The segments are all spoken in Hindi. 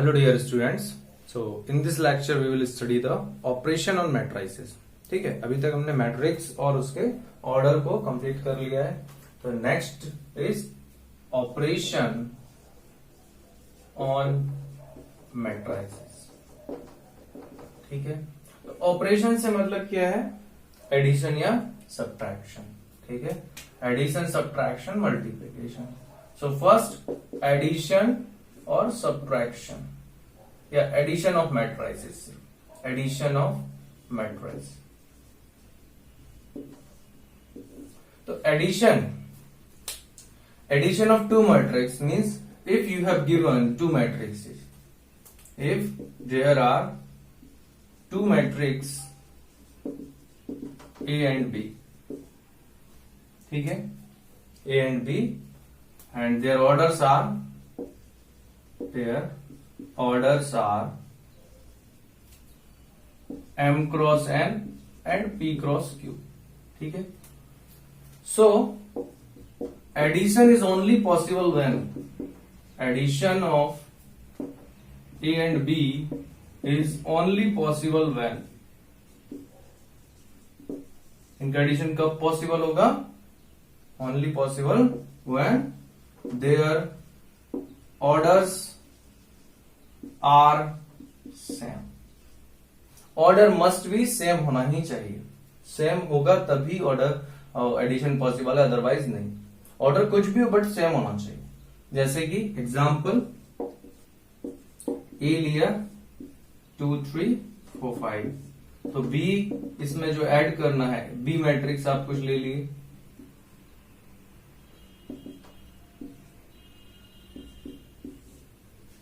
Hello dear students. So in this lecture we will study the operation on matrices. ठीक है, अभी तक हमने मैट्रिक्स और उसके ऑर्डर को कंप्लीट कर लिया है. तो next is operation on matrices. ठीक है, तो ऑपरेशन से मतलब क्या है? एडिशन या सब्ट्रैक्शन. ठीक है, addition, subtraction, multiplication. So first addition और सब्ट्रैक्शन या addition of matrices. Addition of matrix. तो addition of two matrix means if you have given two matrices, if there are two matrices A and B, ठीक है, A and B, and their orders are M cross N and P cross Q. ठीक है, so addition is only possible when addition of A and B is only possible when, इनका एडिशन कब पॉसिबल होगा? Only possible when their orders are same. Order must be same होना ही चाहिए. सेम होगा तभी ऑर्डर एडिशन पॉसिबल है, अदरवाइज नहीं. ऑर्डर कुछ भी हो बट सेम होना चाहिए. जैसे कि एग्जाम्पल ए लिया 2 3 4 5, तो बी इसमें जो ऐड करना है, बी मैट्रिक्स आप कुछ ले लिए.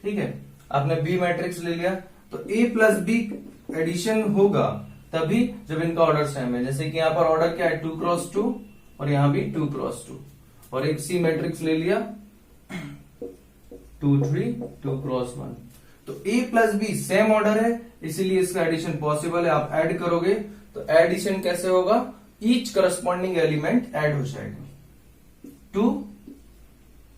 ठीक है, आपने बी मैट्रिक्स ले लिया तो ए प्लस बी एडिशन होगा तभी जब इनका ऑर्डर सेम है. जैसे कि यहां पर ऑर्डर क्या है? 2 क्रॉस 2 और यहां भी 2 क्रॉस 2. और एक सी मैट्रिक्स ले लिया 2 3 2 क्रॉस 1. तो ए प्लस बी सेम ऑर्डर है, इसीलिए इसका एडिशन पॉसिबल है. आप ऐड करोगे तो एडिशन कैसे होगा? ईच करस्पॉन्डिंग एलिमेंट ऐड हो जाएगा. 2,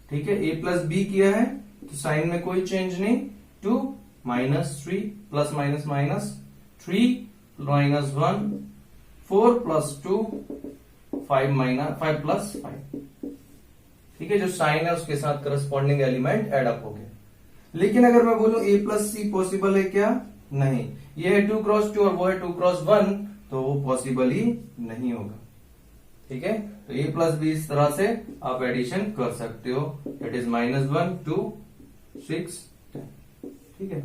ठीक है, ए प्लस बी किया है तो साइन में कोई चेंज नहीं. 2 minus 3 plus minus minus 3 minus 1 4 plus 2 5 plus 5. ठीक है, जो साइन है उसके साथ करस्पॉन्डिंग एलिमेंट एड अप हो गया. लेकिन अगर मैं बोलूं ए प्लस सी पॉसिबल है क्या? नहीं. ये है 2 क्रॉस 2 और वो है 2 क्रॉस 1, तो वो पॉसिबल ही नहीं होगा. ठीक है, तो ए प्लस बी इस तरह से आप एडिशन कर सकते हो. It is -1 2 6 10. ठीक है,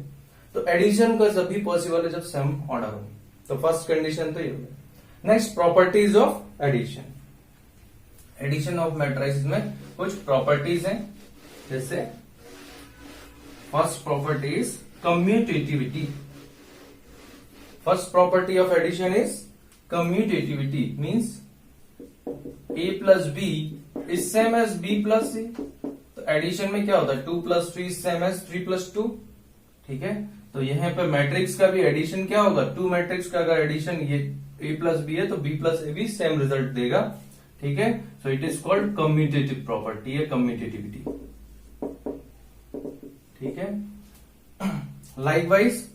तो एडिशन का सभी पॉसिबल है जब सेम ऑर्डर हो. तो फर्स्ट कंडीशन तो ये हो गया. Next, properties of addition. Addition of matrices में कुछ प्रॉपर्टीज हैं. जैसे first property is commutativity. First property of addition is commutativity. Means a plus B is same as b plus C. तो एडिशन में क्या होता है? 2 प्लस 3 सेम एज 3 प्लस 2. ठीक है, तो यहां पे मैट्रिक्स का भी एडिशन क्या होगा? 2 मैट्रिक्स का अगर एडिशन ये a प्लस बी है तो b प्लस ए भी सेम रिजल्ट देगा. ठीक है, so it is called commutative property है, कम्यूटेटिविटी. ठीक है, likewise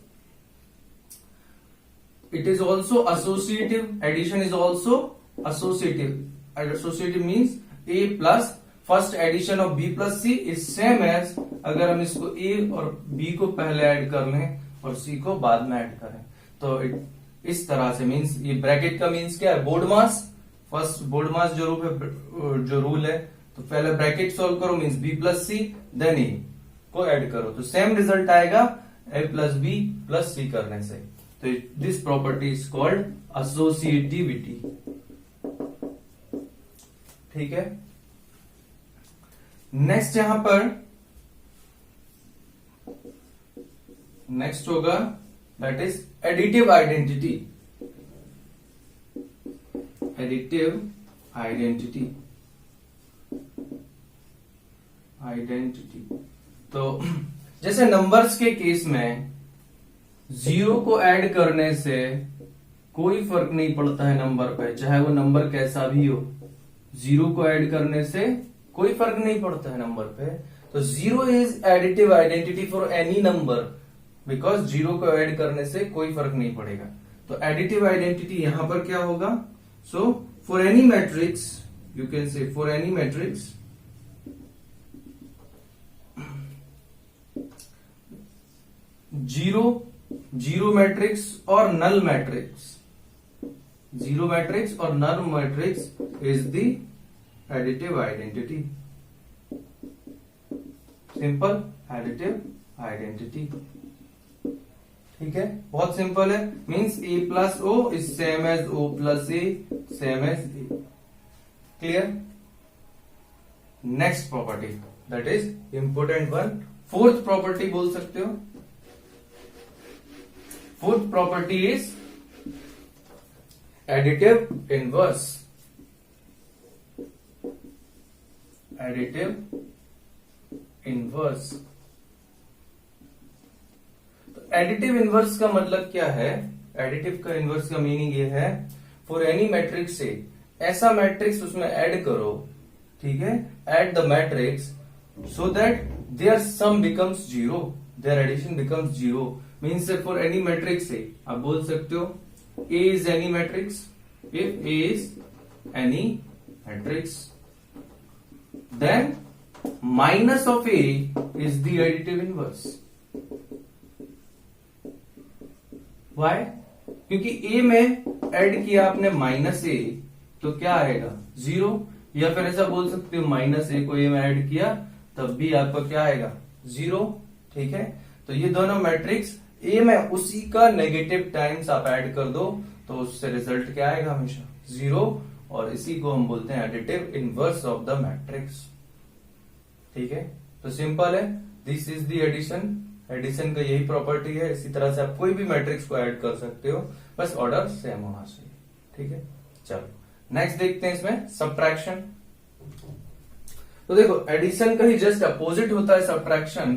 it is also associative. Addition is also associative. Associative means A plus first addition of B plus C is same as, अगर हम इसको ए और बी को पहले ऐड कर लें और सी को बाद में ऐड करें तो इस तरह से. मीन्स ये ब्रैकेट का मीन्स क्या है? बोर्ड मास. फर्स्ट बोर्ड मास जो रूल है, तो पहले ब्रैकेट सॉल्व करो, मीन्स बी प्लस सी, देन ए को ऐड करो, तो सेम रिजल्ट आएगा ए प्लस बी प्लस सी करने से. तो this property is called associativity. ठीक है, नेक्स्ट यहां पर नेक्स्ट होगा that is additive identity. Additive identity. तो जैसे नंबर्स के केस में 0 को ऐड करने से कोई फर्क नहीं पड़ता है नंबर पे, चाहे वो नंबर कैसा भी हो. 0 को ऐड करने से कोई फर्क नहीं पड़ता है नंबर पे. तो zero is additive identity for any number, because zero को ऐड करने से कोई फर्क नहीं पड़ेगा। तो एडिटिव आइडेंटिटी यहां पर क्या होगा? So for any matrix you can say for any matrix zero matrix और नल मैट्रिक्स, जीरो मैट्रिक्स और null matrix is the additive identity. Simple additive identity, ठीक है, बहुत सिंपल है। Means A plus O is same as O plus A, same as A. Clear? Next property that is important one, fourth property बोल सकते हो। Fourth property is additive inverse. Additive inverse, तो एडिटिव इनवर्स का मतलब क्या है? एडिटिव का इनवर्स का मीनिंग ये है, फॉर एनी मैट्रिक्स से ऐसा मैट्रिक्स उसमें ऐड करो, ठीक है, add the matrix so that their sum becomes zero, their addition becomes zero. Means for any matrix से आप बोल सकते हो A is any matrix, if A is any matrix then minus of A is the additive inverse. Why? क्योंकि ए में ऐड किया आपने माइनस ए, तो क्या आएगा? जीरो। या फिर ऐसा बोल सकते हो माइनस ए को ए में ऐड किया तब भी आपको क्या आएगा? जीरो। ठीक है, तो ये दोनों मैट्रिक्स ए में उसी का नेगेटिव टाइम्स आप ऐड कर दो तो उससे रिजल्ट क्या आएगा? हमेशा जीरो। और इसी को हम बोलते हैं additive inverse of the matrix. ठीक है, तो सिंपल है, this is the addition. Addition का यही प्रॉपर्टी है। इसी तरह से आप कोई भी मैट्रिक्स को ऐड कर सकते हो, बस ऑर्डर सेम होना चाहिए। ठीक है, चलो नेक्स्ट देखते हैं इसमें सब्ट्रैक्शन। तो देखो एडिशन का ही जस्ट अपोजिट होता है सब्ट्रैक्शन,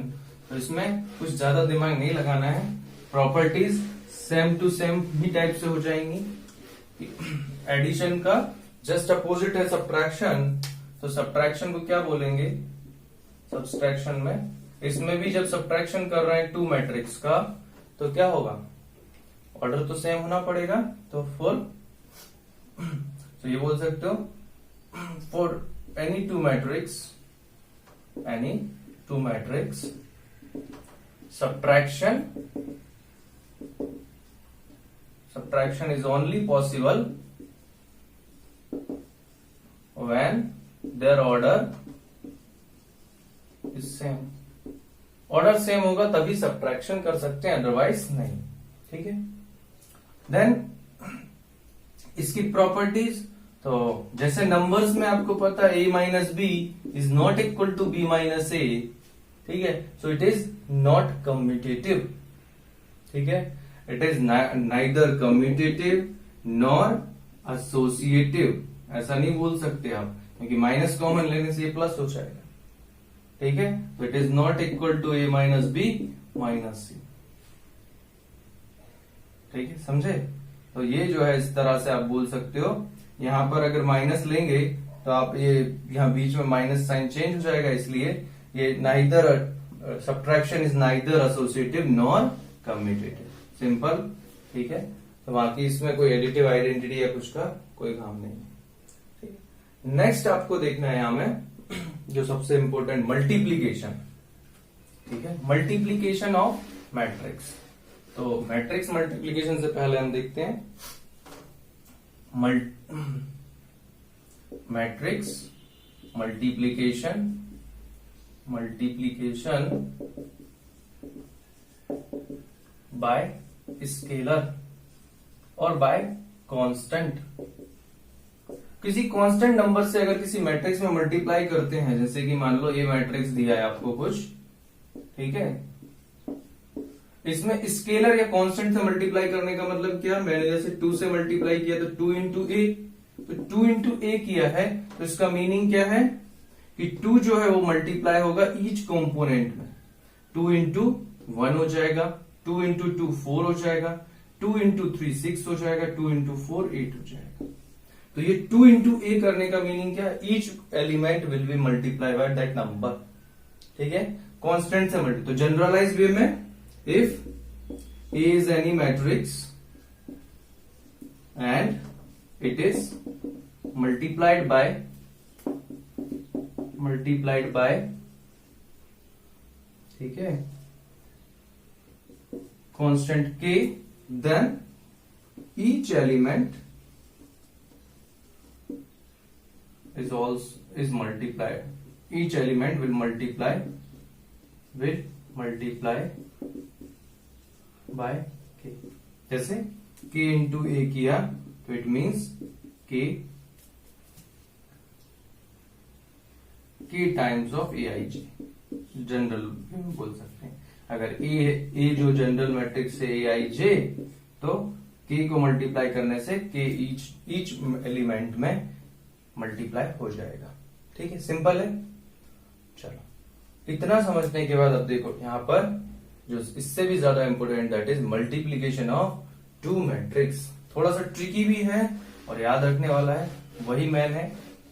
तो इसमें कुछ ज्यादा दिमाग नहीं लगाना है। प्रॉपर्टीज सेम टू सेम ही टाइप से हो जाएंगी। एडिशन का जस्ट अपोजिट है सब्ट्रैक्शन, तो सब्ट्रैक्शन को क्या बोलेंगे? सब्ट्रैक्शन में इसमें भी जब सब्ट्रैक्शन कर रहे हैं टू मैट्रिक्स का तो क्या होगा? ऑर्डर तो सेम होना पड़ेगा। तो फॉर तो ये बोल सकते हो for any two matrix subtraction is only possible when their order is same। Order same होगा तभी सब्ट्रैक्शन कर सकते हैं, अदरवाइज नहीं। ठीक है, देन इसकी प्रॉपर्टीज, तो जैसे नंबर्स में आपको पता है a minus B is not equal to b minus A. ठीक है, so it is not commutative. ठीक है, it is neither commutative nor associative. ऐसा नहीं बोल सकते आप, क्योंकि माइनस कॉमन लेने से ये प्लस हो जाएगा। ठीक है, तो it is not equal to a minus B minus C. ठीक है, समझे? तो ये जो है इस तरह से आप बोल सकते हो। यहां पर अगर माइनस लेंगे तो आप ये यहां बीच में माइनस साइन चेंज हो जाएगा, इसलिए ये neither subtraction is neither associative nor commutative. Simple. ठीक है, तो बाकी इसमें कोई एडिटिव आइडेंटिटी या कुछ का कोई काम नहीं है। ठीक है, नेक्स्ट आपको देखना है यहां में जो सबसे इंपॉर्टेंट, मल्टीप्लीकेशन। ठीक है, मल्टीप्लीकेशन ऑफ मैट्रिक्स। तो मैट्रिक्स मल्टीप्लीकेशन से पहले हम देखते हैं मैट्रिक्स मल्टीप्लीकेशन बाय स्केलर और बाय कांस्टेंट। किसी कांस्टेंट नंबर से अगर किसी मैट्रिक्स में मल्टीप्लाई करते हैं, जैसे कि मान लो ये मैट्रिक्स दिया है आपको कुछ, ठीक है, इसमें स्केलर या कांस्टेंट से मल्टीप्लाई करने का मतलब क्या? मैंने जैसे 2 से मल्टीप्लाई किया तो 2 इंटू ए, तो 2 इंटू ए किया है, तो इसका मीनिंग क्या है कि 2 जो है वो मल्टीप्लाई होगा ईच कंपोनेंट में। 2 इंटू 1 हो जाएगा, 2 इंटू 2 4 हो जाएगा, 2 इंटू 3 6 हो जाएगा, 2 इंटू 4 8 हो जाएगा। तो ये 2 इंटू ए करने का मीनिंग क्या है? Each element will be multiply by that number. ठीक है, कांस्टेंट से मल्टी, तो जनरलाइज वे में if A is any matrix and it is multiplied by ठीक है constant k, then each element is multiplied. Each element will multiply by k. जैसे k into a किया तो it means k times of aij, general बोल सकते हैं। अगर ए जो जनरल मैट्रिक्स है aij, तो k को मल्टीप्लाई करने से k ईच एलिमेंट में मल्टीप्लाई हो जाएगा। ठीक है, सिंपल है। चलो, इतना समझने के बाद अब देखो यहां पर जो इससे भी ज्यादा important, that is multiplication of two matrix. थोड़ा सा ट्रिकी भी है और याद रखने वाला है, वही मैन है,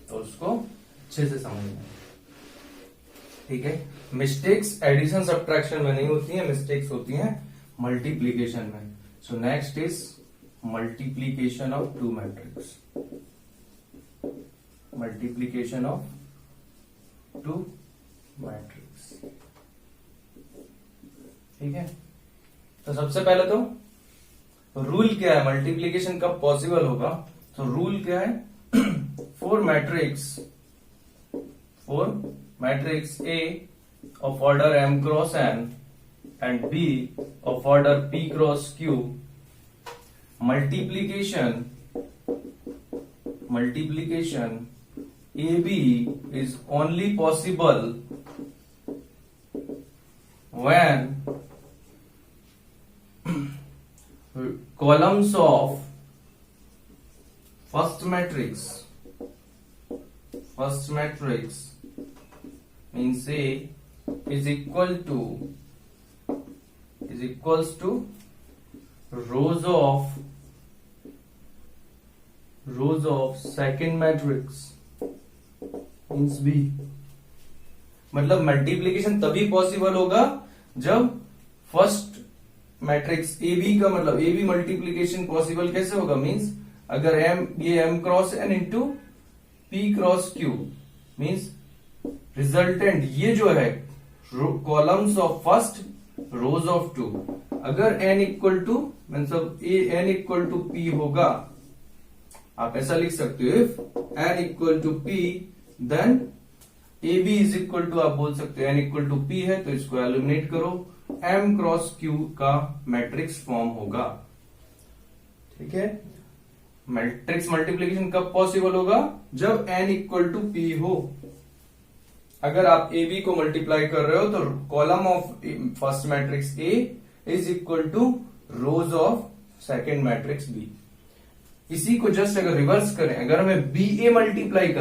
तो उसको अच्छे से समझना है। ठीक है, मिस्टेक्स एडिशन सब्ट्रैक्शन में नहीं होती है, मिस्टेक्स होती हैं मल्टीप्लीकेशन में। So next is multiplication of two matrix, multiplication of two matrix. ठीक है, तो सबसे पहले तो रूल क्या है, मल्टीप्लीकेशन कब पॉसिबल होगा? तो रूल क्या है, four matrix A of order m cross n and B of order p cross q, multiplication AB is only possible when columns of first matrix means A is equals to rows of second matrix means B। मतलब मल्टीप्लीकेशन तभी पॉसिबल होगा जब फर्स्ट मैट्रिक्स ए बी का, मतलब ए बी मल्टीप्लीकेशन पॉसिबल कैसे होगा, मींस अगर ये m cross n into p cross q means resultant ये जो है columns of first rows of two, अगर n इक्वल टू मतलब n इक्वल टू p होगा, आप ऐसा लिख सकते हो, if n equal to p then A B is equal to, आप बोल सकते हो n इक्वल टू p है तो इसको एलिमिनेट करो, m क्रॉस q का मैट्रिक्स फॉर्म होगा। ठीक है, मैट्रिक्स मल्टीप्लीकेशन कब पॉसिबल होगा, जब n इक्वल टू p हो। अगर आप ए बी को मल्टीप्लाई कर रहे हो तो column of first matrix A is equal to rows of second matrix B. इसी को जस्ट अगर रिवर्स करें, अगर हमें बी ए मल्टीप्लाई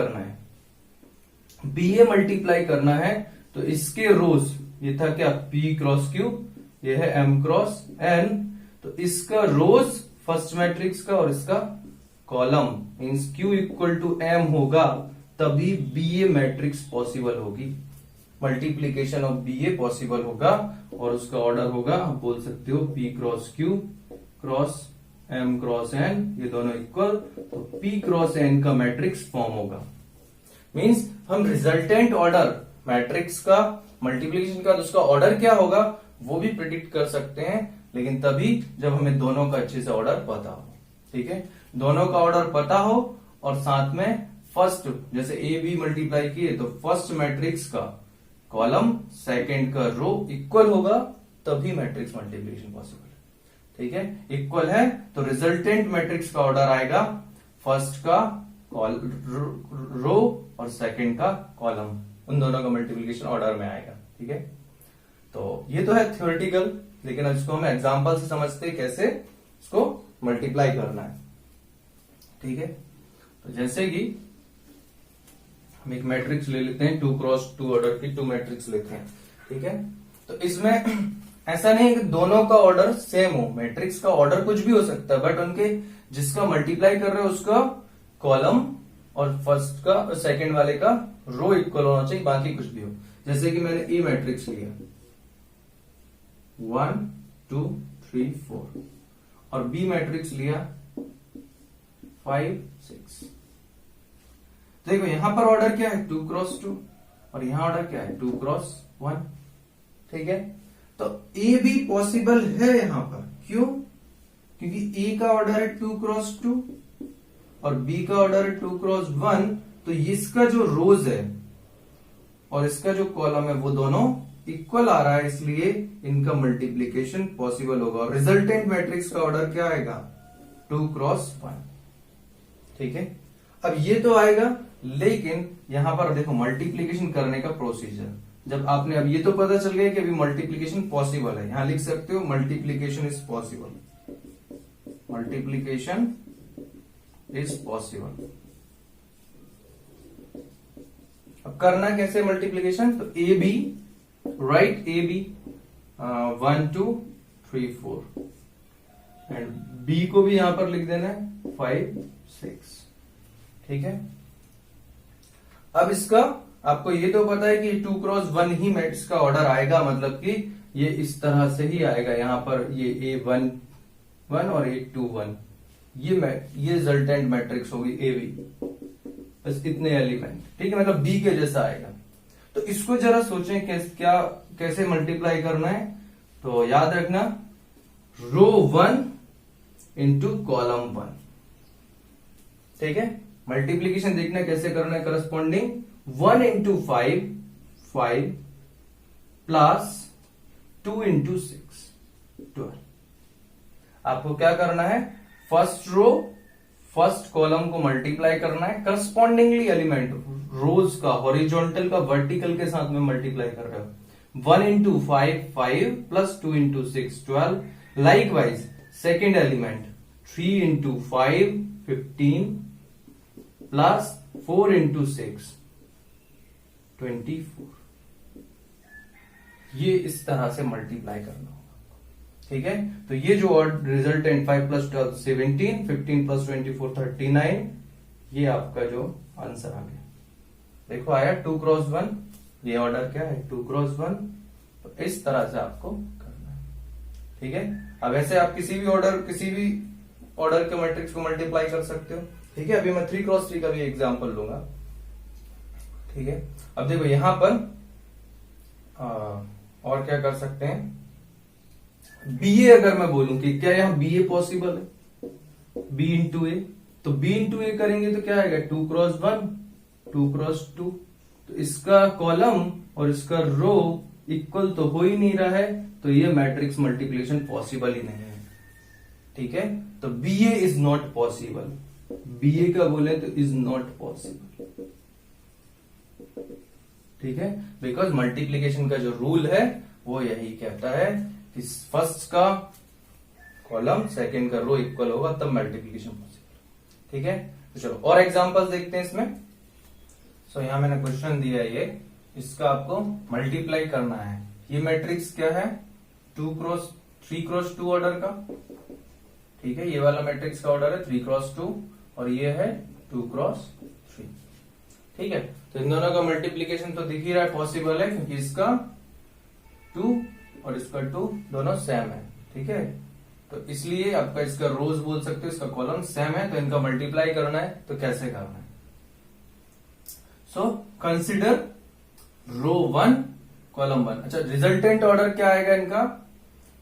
करना है तो इसके रोज, ये था क्या p क्रॉस q, ये है m क्रॉस n, तो इसका रोज फर्स्ट मैट्रिक्स का और इसका column means q equal to m होगा, तभी बी ए मैट्रिक्स पॉसिबल होगी, multiplication of B A possible होगा, और उसका ऑर्डर होगा, आप बोल सकते हो p cross q cross m cross n, ये दोनों इक्वल, तो p क्रॉस n का मैट्रिक्स फॉर्म होगा। मींस हम रिजल्टेंट ऑर्डर मैट्रिक्स का मल्टीप्लीकेशन का, तो उसका ऑर्डर क्या होगा वो भी प्रिडिक्ट कर सकते हैं, लेकिन तभी जब हमें दोनों का अच्छे से ऑर्डर पता हो। ठीक है, दोनों का ऑर्डर पता हो और साथ में फर्स्ट, जैसे ए बी मल्टीप्लाई किए तो फर्स्ट मैट्रिक्स का कॉलम सेकंड का रो इक्वल होगा, तभी मैट्रिक्स मल्टीप्लिकेशन पॉसिबल है। ठीक है, इक्वल है तो रिजल्टेंट मैट्रिक्स का ऑर्डर आएगा, फर्स्ट का रो और सेकंड का कॉलम, उन दोनों का मल्टीप्लिकेशन ऑर्डर में आएगा। ठीक है, तो ये तो है थ्योरेटिकल, लेकिन अब इसको हम एग्जांपल से समझते हैं कैसे इसको मल्टीप्लाई करना है। ठीक है, तो जैसे कि हम एक मैट्रिक्स ले लेते हैं, 2 क्रॉस 2 ऑर्डर की 2 मैट्रिक्स लेते हैं। ठीक है, तो इसमें ऐसा नहीं है कि दोनों का ऑर्डर सेम हो, मैट्रिक्स का ऑर्डर कुछ भी हो सकता है, बट उनके जिसका मल्टीप्लाई कर रहे हो उसका कॉलम और फर्स्ट का सेकंड वाले का रो इक्वल होना चाहिए, बाकी कुछ भी हो। जैसे कि मैंने ए मैट्रिक्स लिया 1 2 3 4 और बी मैट्रिक्स लिया 5 6। देखो यहां पर ऑर्डर क्या है 2 क्रॉस 2 और यहां ऑर्डर क्या है 2 क्रॉस 1। ठीक है, तो ए भी पॉसिबल है यहां पर। क्यों? क्योंकि ए का ऑर्डर है 2 क्रॉस 2 और बी का ऑर्डर है 2 क्रॉस 1, तो इसका जो रोज है और इसका जो कॉलम है वो दोनों इक्वल आ रहा है, इसलिए इनका मल्टीप्लीकेशन पॉसिबल होगा और रिजल्टेंट मैट्रिक्स का ऑर्डर क्या आएगा 2 क्रॉस 1। ठीक है, अब ये तो आएगा, लेकिन यहां पर देखो मल्टीप्लीकेशन करने का प्रोसीजर। जब आपने अब ये तो पता चल गया कि अभी मल्टीप्लीकेशन पॉसिबल है, यहां लिख सकते हो multiplication is possible, multiplication is possible. अब करना कैसे मल्टीप्लीकेशन? तो A B, right, A B 1 2 3 4 and B को भी यहां पर लिख देना है 5 6। ठीक है, अब इसका आपको ये तो पता है कि 2 क्रॉस 1 ही मैट्रिक्स का ऑर्डर आएगा, मतलब कि ये इस तरह से ही आएगा। यहां पर ये A1 1 और A2 1, ये रिजल्टेंट मैट्रिक्स होगी ए बी, बस इतने एलिमेंट। ठीक है, मतलब बी के जैसा आएगा। तो इसको जरा सोचें कैसे मल्टीप्लाई करना है। तो याद रखना रो 1 इंटू कॉलम 1। ठीक है, मल्टीप्लीकेशन देखना कैसे करना है, करस्पॉन्डिंग 1 इंटू 5 5 प्लस 2 इंटू 6 12। आपको क्या करना है, फर्स्ट रो फर्स्ट कॉलम को मल्टीप्लाई करना है, करस्पॉन्डिंगली एलिमेंट रोज का हॉरिजॉन्टल का वर्टिकल के साथ में मल्टीप्लाई कर रहे हो। 1 into 5 5 plus 2 into 6 12। Likewise second element 3 into 5 15 plus 4 into 6 24। ये इस तरह से मल्टीप्लाई करना होगा। ठीक है, तो ये जो रिजल्टेंट 5 प्लस 12 17 15 प्लस 24 39, ये आपका जो आंसर आ गया। देखो आया 2 क्रॉस 1, ये ऑर्डर क्या है 2 क्रॉस 1। तो इस तरह से आपको करना है। ठीक है, अब ऐसे आप किसी भी ऑर्डर के मैट्रिक्स को मल्टीप्लाई कर सकते हो। ठीक है, अभी मैं 3 क्रॉस 3 का भी एग्जांपल लूंगा। ठीक है, अब देखो यहां पर और क्या कर सकते हैं, बीए अगर मैं बोलूं कि क्या यहां बीए पॉसिबल है, बी इंटू ए, तो बी इंटू ए करेंगे तो क्या आएगा 2 क्रॉस 1 2 क्रॉस 2। तो इसका कॉलम और इसका रो इक्वल तो हो ही नहीं रहा है, तो ये मैट्रिक्स मल्टीप्लिकेशन पॉसिबल ही नहीं है। ठीक है, तो BA is not possible, BA का बोले तो इज नॉट पॉसिबल। ठीक है, बिकॉज मल्टीप्लीकेशन का जो रूल है वो यही कहता है कि फर्स्ट का कॉलम सेकंड का रो इक्वल होगा तब मल्टीप्लीकेशन पॉसिबल। ठीक है, तो चलो और एग्जांपल्स देखते हैं इसमें। सो यहां मैंने क्वेश्चन दिया है, ये इसका आपको मल्टीप्लाई करना है। ये मैट्रिक्स क्या है 3 क्रॉस 2 ऑर्डर का। ठीक है, ये वाला मैट्रिक्स का ऑर्डर है 3 क्रॉस 2 और ये है 2 क्रॉस 3। ठीक है, तो इन दोनों का मल्टीप्लीकेशन तो दिख ही रहा है पॉसिबल है, क्योंकि इसका 2 और इसका 2 दोनों सेम है। ठीक है, तो इसलिए आपका इसका रोज बोल सकते हो, इसका कॉलम सेम है, तो इनका मल्टीप्लाई करना है। तो कैसे करना है, सो कंसिडर रो 1 कॉलम 1। अच्छा, रिजल्टेंट ऑर्डर क्या आएगा इनका,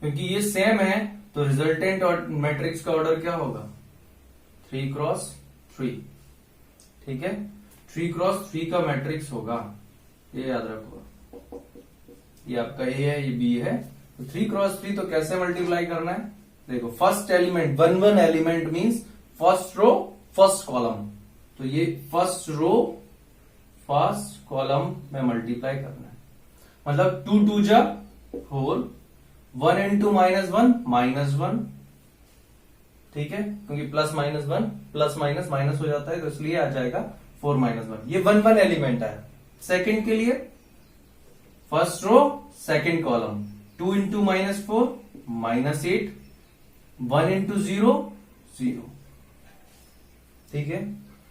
क्योंकि ये सेम है तो रिजल्टेंट मैट्रिक्स का ऑर्डर क्या होगा 3 क्रॉस 3। ठीक है, 3 क्रॉस 3 का मैट्रिक्स होगा, ये याद रखो। ये आपका ए है, ये बी है, तो 3 क्रॉस 3 तो कैसे मल्टीप्लाई करना है, देखो first element 1 1 element means first row first column, तो ये फर्स्ट रो फर्स्ट कॉलम में मल्टीप्लाई करना है। मतलब 2 2 जा होल, 1 इंटू -1 -1। ठीक है, क्योंकि plus minus 1 plus minus minus हो जाता है, तो इसलिए आ जाएगा 4 -1। ये 1 1 एलिमेंट है। सेकंड के लिए first row second column 2 into -4 -8, 1 into 0 0। ठीक है,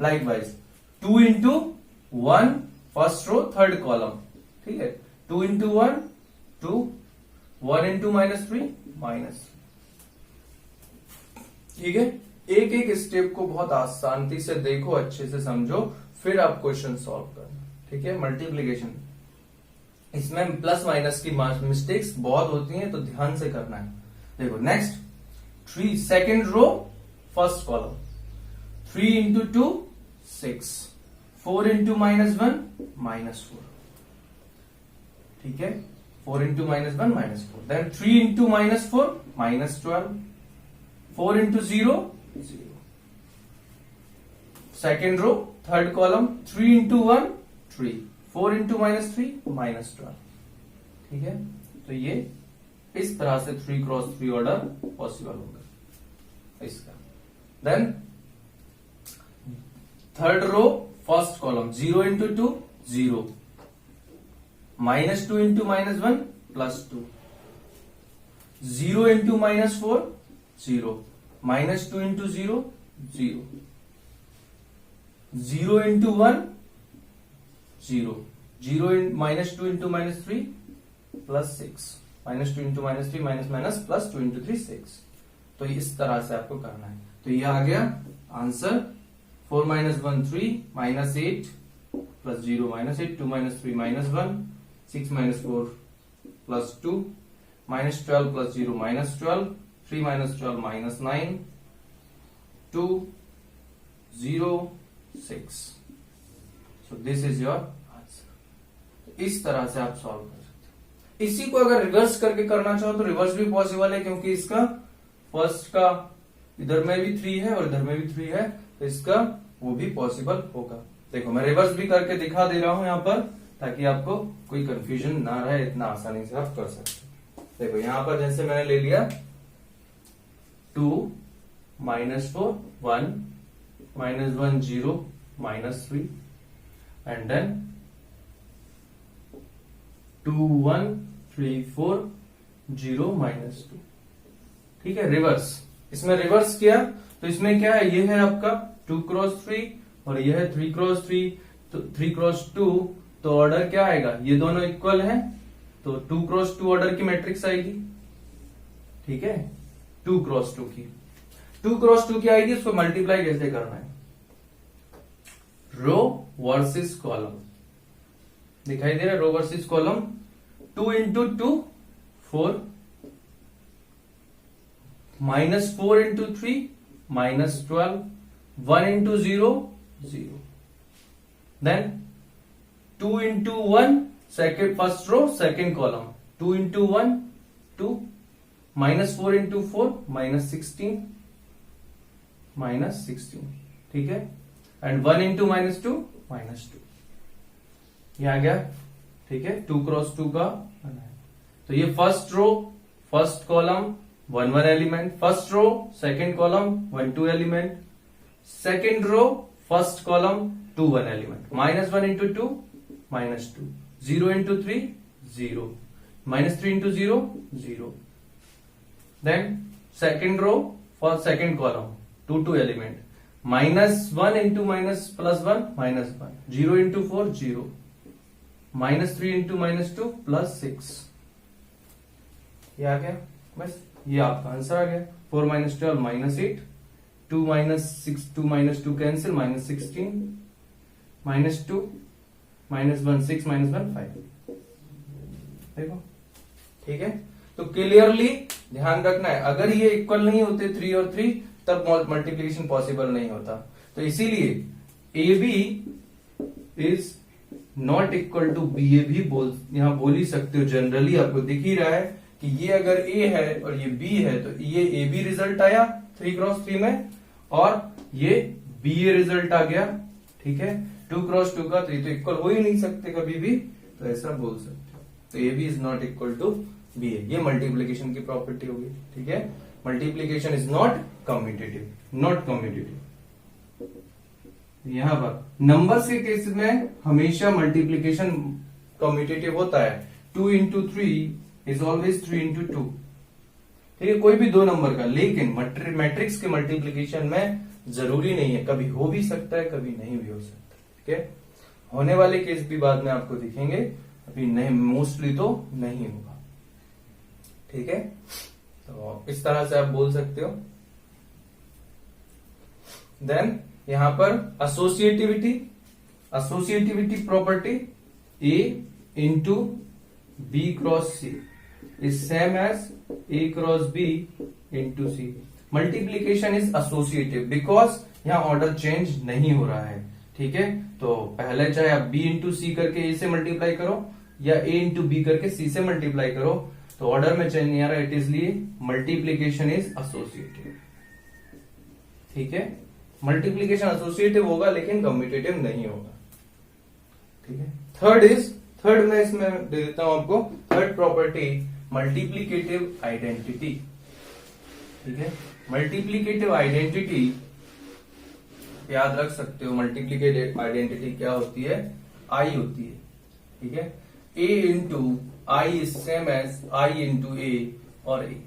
likewise 2 into 1 first row third column ठीक है, 2 इंटू 1 2, 1 इंटू -3 -3। ठीक है, एक एक स्टेप को बहुत आसानी से देखो, अच्छे से समझो, फिर आप क्वेश्चन सॉल्व करना। ठीक है, मल्टीप्लीकेशन इसमें प्लस माइनस की मिस्टेक्स बहुत होती हैं, तो ध्यान से करना है। देखो next 3 second row first column, 3 into 2 6, 4 into -1 -4। ठीक है, 4 into -1 -4, then 3 into -4 -12, 4 into 0 0। Second row third column, 3 into 1 3, 4 into -3 -12। ठीक है, तो ये इस तरह से 3 क्रॉस 3 ऑर्डर पॉसिबल होगा इसका। Then third row first column, 0 into 2 0, -2 into -1 +2, 0 into -4 0, -2 into 0 0, 0 into 1 0, 0 -2 into -3 +6, -2 into -3 +2 into 3 6। तो इस तरह से आपको करना है। तो ये आ गया answer, 4 - 1 3, -8 + 0 -8, 2 - 3 -1, 6 - 4 +2, -12 + 0 -12, 3 - 12 -9, 2 0 6। So this is your answer. इस तरह से आप सॉल्व कर सकते हो। इसी को अगर रिवर्स करके करना चाहो तो रिवर्स भी पॉसिबल है, क्योंकि इसका फर्स्ट का इधर में भी 3 है और इधर में भी 3 है, तो इसका वो भी पॉसिबल होगा। देखो मैं रिवर्स भी करके दिखा दे रहा हूं यहां पर, ताकि आपको कोई कंफ्यूजन ना रहे, इतना आसानी से आप कर सकते हो। देखो यहां पर जैसे मैंने ले लिया 2 -4 1 -1 0 -3, एंड देन 2 1 3 4 0 -2। ठीक है, रिवर्स, इसमें रिवर्स किया तो इसमें क्या है, ये है आपका 2 क्रॉस 3 और ये है 3 क्रॉस 3, तो 3 क्रॉस 2, तो ऑर्डर क्या आएगा, ये दोनों इक्वल हैं, तो 2 क्रॉस 2 ऑर्डर की मैट्रिक्स आएगी। ठीक है, 2 क्रॉस 2 की 2 क्रॉस 2 की आएगी, उसको मल्टीप्लाई कैसे करना है, रो वर्सेस कॉलम, दिखाई दे रहा है, row versus column, 2 into 2 4, -4 into 3 -12, 1 into 0 0, then 2 into 1 second first row second column, 2 into 1 2, -4 into 4 -16 -16। ठीक है, एंड 1 इंटू -2 -2, ये आ गया। ठीक है, 2 क्रॉस 2 का, तो ये first row first column 1 1 element, first row second column 1 2 element, second row first column 2 1 element, -1 into 2 -2, 0 into 3 0, -3 into 0 0, then second row for second column 2 2 element, -1 into -+1 -1, 0 into 4 0, -3 into -2 +6। ये आ गया, बस ये आपका आंसर आ गया। 4 - 12 -8, 2 -6 2 -2 कैंसिल, -16, -2 -1 6 -1 5। देखो ठीक है, तो क्लियरली ध्यान रखना है, अगर ये इक्वल नहीं होते 3 और 3 तब मल्टीप्लीकेशन पॉसिबल नहीं होता। तो इसीलिए A B is not equal to B, A भी यहां बोल ही सकते हो, जनरली आपको दिख ही रहा है कि ये अगर ए है और ये बी है, तो ये ए बी रिजल्ट आया 3 क्रॉस 3 में, और ये बी ए रिजल्ट आ गया। ठीक है, 2 क्रॉस 2 का, तो ये तो इक्वल हो ही नहीं सकते कभी भी, तो ऐसा बोल सकते हो। तो A B is not equal to B A, ये मल्टीप्लीकेशन की प्रॉपर्टी होगी। ठीक है, multiplication is not commutative, not commutative. यहां पर नंबर के केस में हमेशा मल्टीप्लीकेशन कम्यूटेटिव होता है। 2 इंटू 3 इज ऑलवेज 3 इंटू 2। ठीक है, कोई भी दो नंबर का, लेकिन मैट्रिक्स के मल्टीप्लीकेशन में जरूरी नहीं है, कभी हो भी सकता है कभी नहीं भी हो सकता। ठीक है, होने वाले केस भी बाद में आपको दिखेंगे, अभी नहीं, मोस्टली तो नहीं होगा। ठीक है, तो इस तरह से आप बोल सकते हो। देन यहां पर associativity property A into B cross C is same as A cross B into C. Multiplication is associative because यहां ऑर्डर चेंज नहीं हो रहा है। ठीक है, तो पहले चाहे आप बी इंटू सी करके ए से मल्टीप्लाई करो या ए इंटू बी करके सी से मल्टीप्लाई करो, तो ऑर्डर में चेंज नहीं आ रहा है, इसलिए मल्टीप्लीकेशन इज एसोसिएटिव। ठीक है, मल्टीप्लीकेशन एसोसिएटिव होगा लेकिन कम्यूटेटिव नहीं होगा। ठीक है, थर्ड में इसमें दे देता हूं आपको, थर्ड प्रॉपर्टी मल्टीप्लीकेटिव आइडेंटिटी। ठीक है, मल्टीप्लीकेटिव आइडेंटिटी याद रख सकते हो। मल्टीप्लीकेटिव आइडेंटिटी क्या होती है? आई होती है। ठीक है, A into I is same as I into A और ए।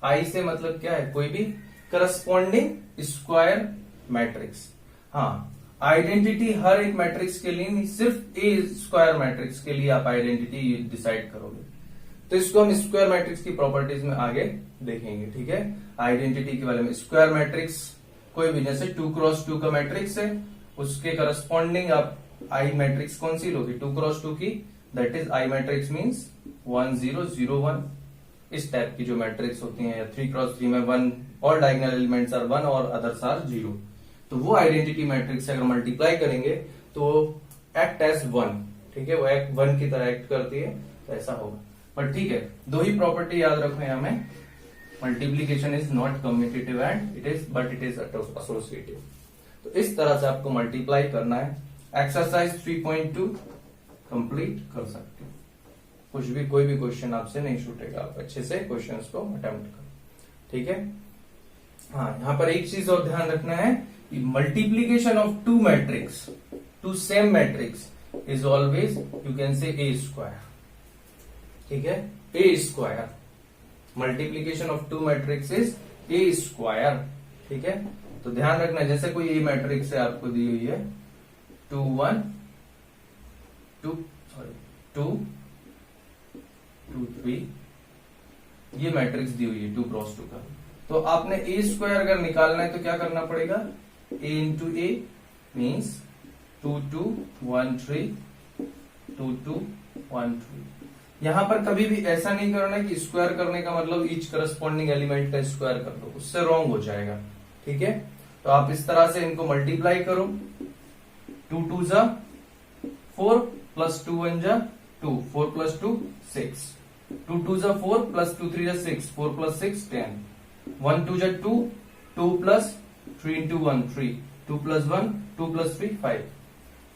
आई से मतलब क्या है? कोई भी करस्पॉन्डिंग स्क्वायर मैट्रिक्स। हाँ, आइडेंटिटी हर एक मैट्रिक्स के लिए नहीं, सिर्फ ए स्क्वायर मैट्रिक्स के लिए आप आइडेंटिटी डिसाइड करोगे। तो इसको हम स्क्वायर मैट्रिक्स की प्रॉपर्टीज में आगे देखेंगे। ठीक है, आइडेंटिटी के बारे में। स्क्वायर मैट्रिक्स कोई भी, जैसे 2x2 का मैट्रिक्स है, उसके करस्पॉन्डिंग आप आई मैट्रिक्स कौन सी लोगे? 2x2 की, that is I matrix means 1 0 0 1। इस टाइप की जो मैट्रिक्स होती हैं, 3x3 में 1 और डायगोनल एलिमेंट्स आर 1 और अदर्स आर 0। तो वो आइडेंटिटी मैट्रिक्स से अगर मल्टीप्लाई करेंगे तो एक्ट एज 1। ठीक है, वो एक्ट 1 की तरह एक्ट करती है, तो ऐसा होगा। पर ठीक है, दो ही प्रॉपर्टी याद रखो यहाँ में, multiplication is not commutative and it is associative. तो इस तरह से आपको मल्टीप्लाई करना है। एक्सरसाइज 3.2 कंप्लीट कर सकते हो। कुछ भी, कोई भी क्वेश्चन आपसे नहीं छूटेगा, आप अच्छे से क्वेश्चंस को अटेम्प्ट करो। ठीक है, हाँ, यहां पर एक चीज और ध्यान रखना है कि multiplication of two matrix, two same matrix is always you can say A square. ठीक है, A square, multiplication of two matrix is A square. ठीक है, तो ध्यान रखना, जैसे कोई ए मैट्रिक्स है आपको दी हुई है 2 1 2 2 2 3, ये मैट्रिक्स दी हुई है 2x2 का। तो आपने ए स्क्वायर अगर निकालना है तो क्या करना पड़ेगा? ए इंटू ए मीन्स 2 2 1 3 2 2 1 3। यहां पर कभी भी ऐसा नहीं करना कि स्क्वायर करने का मतलब ईच करस्पॉन्डिंग एलिमेंट का स्क्वायर कर दो, उससे रॉन्ग हो जाएगा। ठीक है, तो आप इस तरह से इनको मल्टीप्लाई करो। 2 2 जा 4 प्लस 2 1 जा 2, 4 प्लस 2 6, 2 2 जा 4 प्लस 2 3 जा 6, 4 प्लस 6 10, 1 2 जा 2, 2 plus 3 into 1 3, 2 plus 1 2 plus 3 5,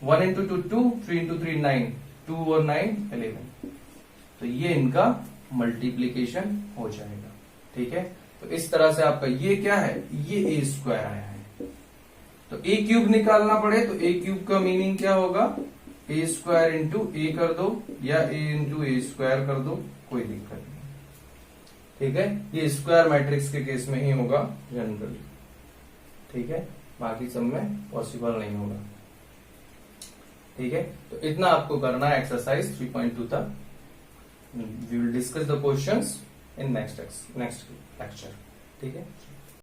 1 into 2 2, 3 into 3 9, 2 और 9 11। तो ये इनका मल्टीप्लीकेशन हो जाएगा। ठीक है, तो इस तरह से आपका ये क्या है? ये ए स्क्वायर आया है। तो ए क्यूब निकालना पड़े तो ए क्यूब का मीनिंग क्या होगा? ए स्क्वायर इंटू ए कर दो या ए इंटू ए स्क्वायर कर दो, कोई दिक्कत नहीं। ठीक है, ये स्क्वायर मैट्रिक्स के केस में ही होगा जनरली। ठीक है, बाकी सब में पॉसिबल नहीं होगा। ठीक है, तो इतना आपको करना है एक्सरसाइज 3.2 तक। We will discuss the questions in next lecture. ठीक है।